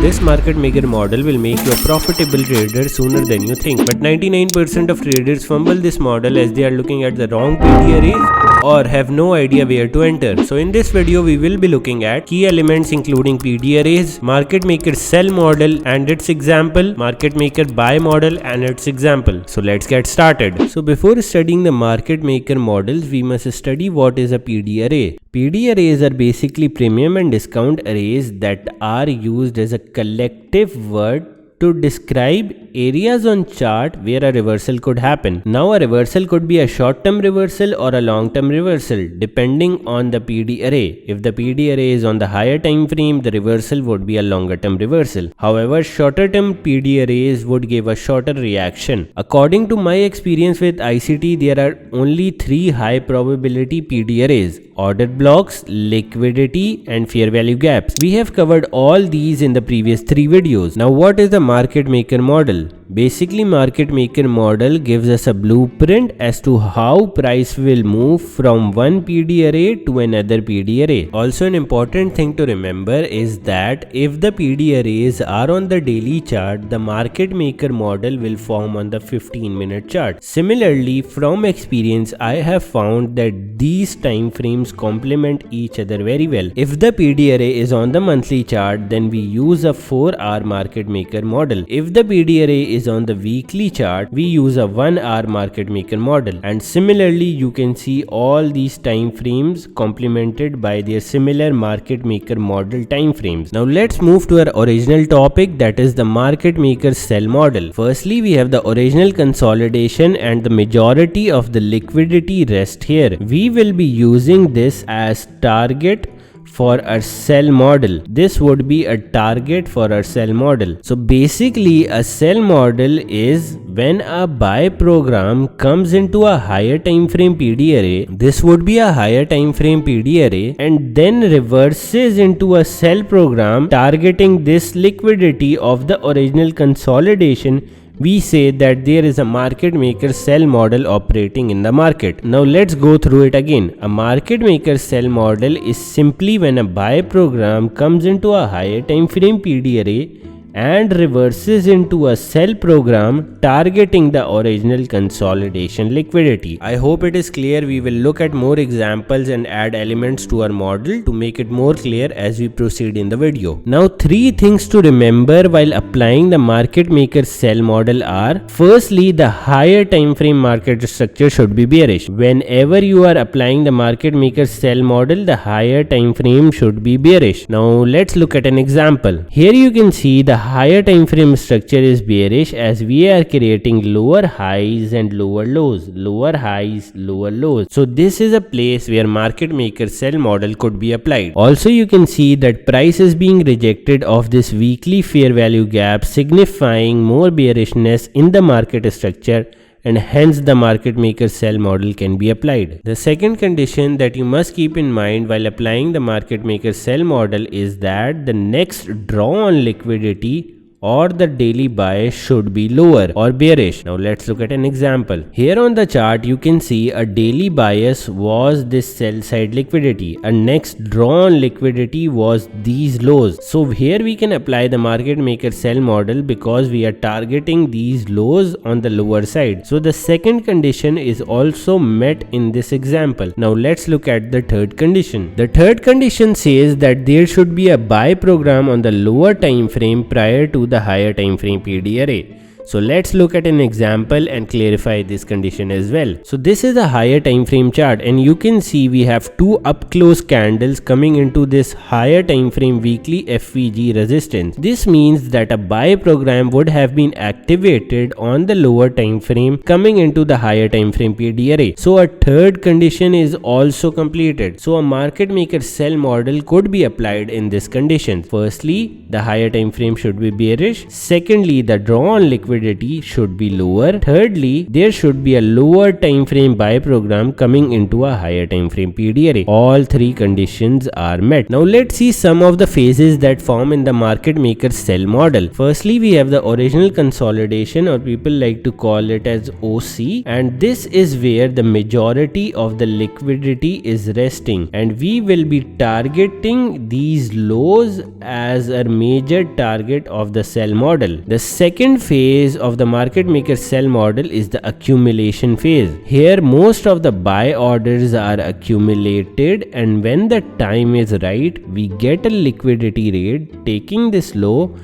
This market maker model will make you a profitable trader sooner than you think. But 99% of traders fumble this model as they are looking at the wrong PD arrays or have no idea where to enter. So in this video, we will be looking at key elements including PD arrays, market maker sell model and its example, market maker buy model and its example. So let's get started. So before studying the market maker models, we must study what is a PD array. PD arrays are basically premium and discount arrays that are used as a collective word to describe areas on chart where a reversal could happen. Now a reversal could be a short-term reversal or a long-term reversal depending on the PD array. If the PD array is on the higher time frame, the reversal would be a longer-term reversal. However, shorter-term PD arrays would give a shorter reaction. According to my experience with ICT, there are only 3 high probability PD arrays: ordered blocks, liquidity and fair value gaps. We have covered all these in the previous 3 videos. Now what is the market maker model? Basically, market maker model gives us a blueprint as to how price will move from one PD array to another PD array. Also, an important thing to remember is that if the PD arrays are on the daily chart, the market maker model will form on the 15-minute chart. Similarly, from experience, I have found that these time frames complement each other very well. If the PD array is on the monthly chart, then we use a 4-hour market maker model. If the PD array is on the weekly chart, we use a 1-hour market maker model. And similarly, you can see all these time frames complemented by their similar market maker model time frames. Now let's move to our original topic, that is the market maker sell model. Firstly, we have the original consolidation and the majority of the liquidity rest here. We will be using this as target for our sell model. This would be a target for our sell model. So basically, a sell model is when a buy program comes into a higher time frame PD array. This would be a higher time frame PD array and then reverses into a sell program targeting this liquidity of the original consolidation. We say that there is a market maker sell model operating in the market. Now let's go through it again. A market maker sell model is simply when a buy program comes into a higher time frame PD array and reverses into a sell program targeting the original consolidation liquidity. I hope it is clear. We will look at more examples and add elements to our model to make it more clear as we proceed in the video. Now 3 things to remember while applying the market maker sell model are: firstly, the higher time frame market structure should be bearish. Whenever you are applying the market maker sell model, the higher time frame should be bearish. Now let's look at an example. Here you can see the higher time frame structure is bearish as we are creating lower highs and lower lows, lower highs, lower lows. So this is a place where market maker sell model could be applied. Also, you can see that price is being rejected of this weekly fair value gap, signifying more bearishness in the market structure, and hence the market maker sell model can be applied. The second condition that you must keep in mind while applying the market maker sell model is that the next draw on liquidity or the daily buy should be lower or bearish. Now let's look at an example. Here on the chart you can see a daily bias was this sell side liquidity. A next draw on liquidity was these lows. So here we can apply the market maker sell model because we are targeting these lows on the lower side. So the second condition is also met in this example. Now let's look at the third condition. The third condition says that there should be a buy program on the lower time frame prior to the higher time frame PD array. So let's look at an example and clarify this condition as well. So this is a higher time frame chart and you can see we have 2 up close candles coming into this higher time frame weekly FVG resistance. This means that a buy program would have been activated on the lower time frame coming into the higher time frame PD array. So a third condition is also completed. So a market maker sell model could be applied in this condition. Firstly, the higher time frame should be bearish. Secondly, the draw on liquidity liquidity should be lower. Thirdly, there should be a lower time frame buy program coming into a higher time frame PD array. All three conditions are met. Now let's see some of the phases that form in the market maker sell model. Firstly, we have the original consolidation, or people like to call it as OC, and this is where the majority of the liquidity is resting, and we will be targeting these lows as a major target of the sell model. The second phase of the market maker sell model is the accumulation phase. Here most of the buy orders are accumulated, and when the time is right, we get a liquidity rate taking this low,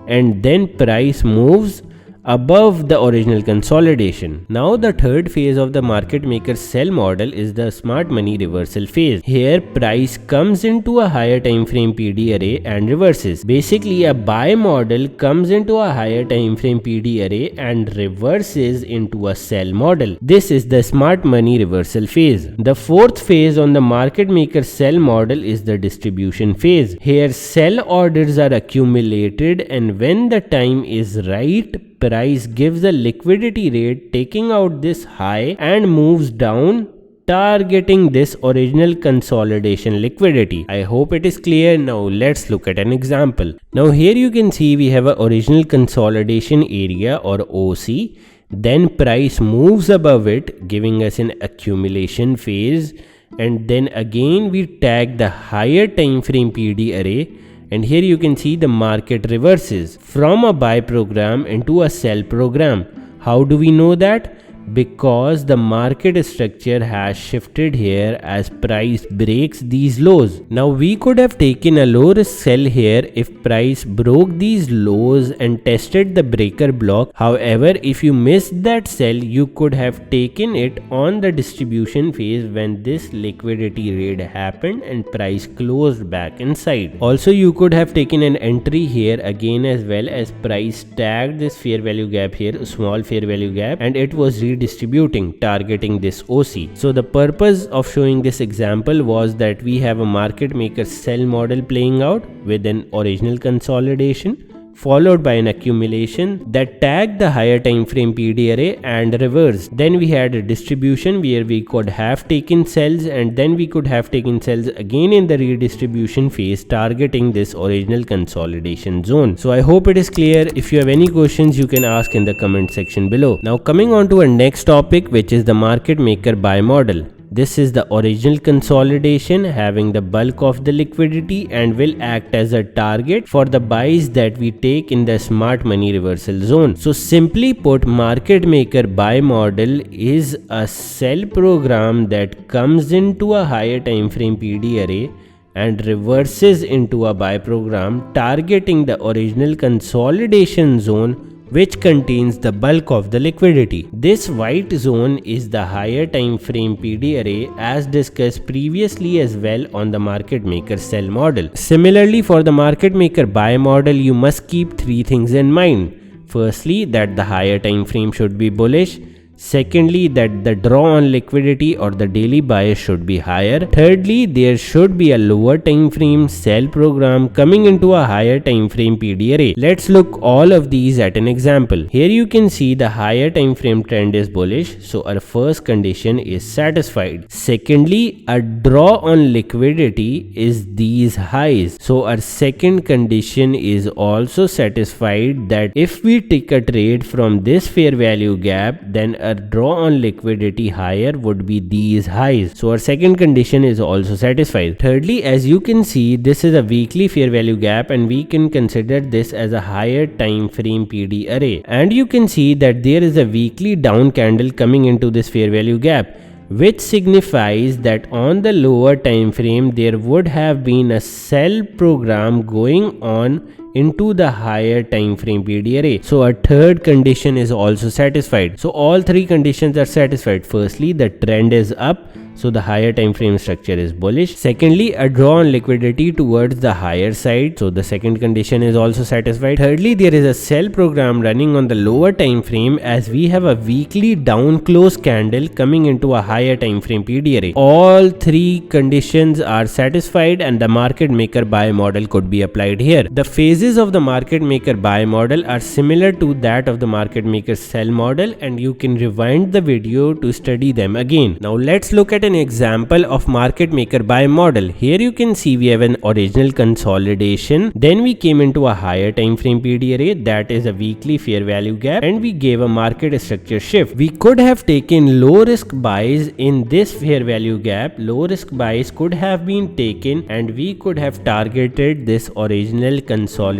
and then price moves above the original consolidation. Now the third phase of the market maker sell model is the smart money reversal phase. Here price comes into a higher time frame PD array and reverses. Basically a buy model comes into a higher time frame PD array and reverses into a sell model. This is the smart money reversal phase. The fourth phase on the market maker sell model is the distribution phase. Here sell orders are accumulated, and when the time is right, price gives a liquidity rate taking out this high and moves down, targeting this original consolidation liquidity. I hope it is clear. Now let's look at an example. Now here you can see we have a original consolidation area or OC. Then price moves above it, giving us an accumulation phase, and then again we tag the higher time frame PD array. And here you can see the market reverses from a buy program into a sell program. How do we know that? Because the market structure has shifted here as price breaks these lows. Now we could have taken a low risk sell here if price broke these lows and tested the breaker block. However, if you missed that sell, you could have taken it on the distribution phase when this liquidity raid happened and price closed back inside. Also, you could have taken an entry here again, as well as price tagged this fair value gap here, a small fair value gap, and it was redistributing, targeting this OC. So the purpose of showing this example was that we have a market maker sell model playing out with an original consolidation followed by an accumulation that tagged the higher time frame PD array and reversed. Then we had a distribution where we could have taken sells, and then we could have taken sells again in the redistribution phase, targeting this original consolidation zone. So I hope it is clear. If you have any questions, you can ask in the comment section below. Now coming on to our next topic, which is the market maker buy model. This is the original consolidation having the bulk of the liquidity and will act as a target for the buys that we take in the smart money reversal zone. So simply put, market maker buy model is a sell program that comes into a higher time frame PD array and reverses into a buy program targeting the original consolidation zone, which contains the bulk of the liquidity. This white zone is the higher time frame PD array, as discussed previously as well on the market maker sell model. Similarly, for the market maker buy model, you must keep three things in mind. Firstly, that the higher time frame should be bullish. Secondly, that the draw on liquidity or the daily bias should be higher. Thirdly, there should be a lower time frame sell program coming into a higher time frame PD array. Let's look all of these at an example. Here you can see the higher time frame trend is bullish, so our first condition is satisfied. Secondly, a draw on liquidity is these highs, so our second condition is also satisfied, that if we take a trade from this fair value gap, then a draw on liquidity higher would be these highs, so our second condition is also satisfied. Thirdly, as you can see, this is a weekly fair value gap and we can consider this as a higher time frame PD array, and you can see that there is a weekly down candle coming into this fair value gap, which signifies that on the lower time frame there would have been a sell program going on into the higher time frame PD array. So our third condition is also satisfied. So all three conditions are satisfied. Firstly, the trend is up, so the higher time frame structure is bullish. Secondly, a draw on liquidity towards the higher side, so the second condition is also satisfied. Thirdly, there is a sell program running on the lower time frame, as we have a weekly down close candle coming into a higher time frame PD array. All three conditions are satisfied and the market maker buy model could be applied here. The phases phases of the market maker buy model are similar to that of the market maker sell model, and you can rewind the video to study them again. Now let's look at an example of market maker buy model. Here you can see we have an original consolidation, then we came into a higher time frame PD array, that is a weekly fair value gap, and we gave a market structure shift. We could have taken low risk buys in this fair value gap. Low risk buys could have been taken and we could have targeted this original consolidation.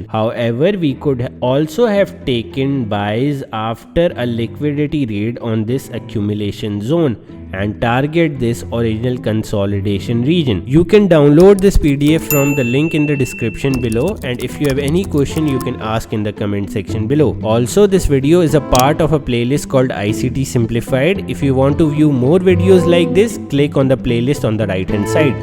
However, we could also have taken buys after a liquidity raid on this accumulation zone and target this original consolidation region. You can download this PDF from the link in the description below, and if you have any question you can ask in the comment section below. Also, this video is a part of a playlist called ICT Simplified. If you want to view more videos like this, click on the playlist on the right hand side.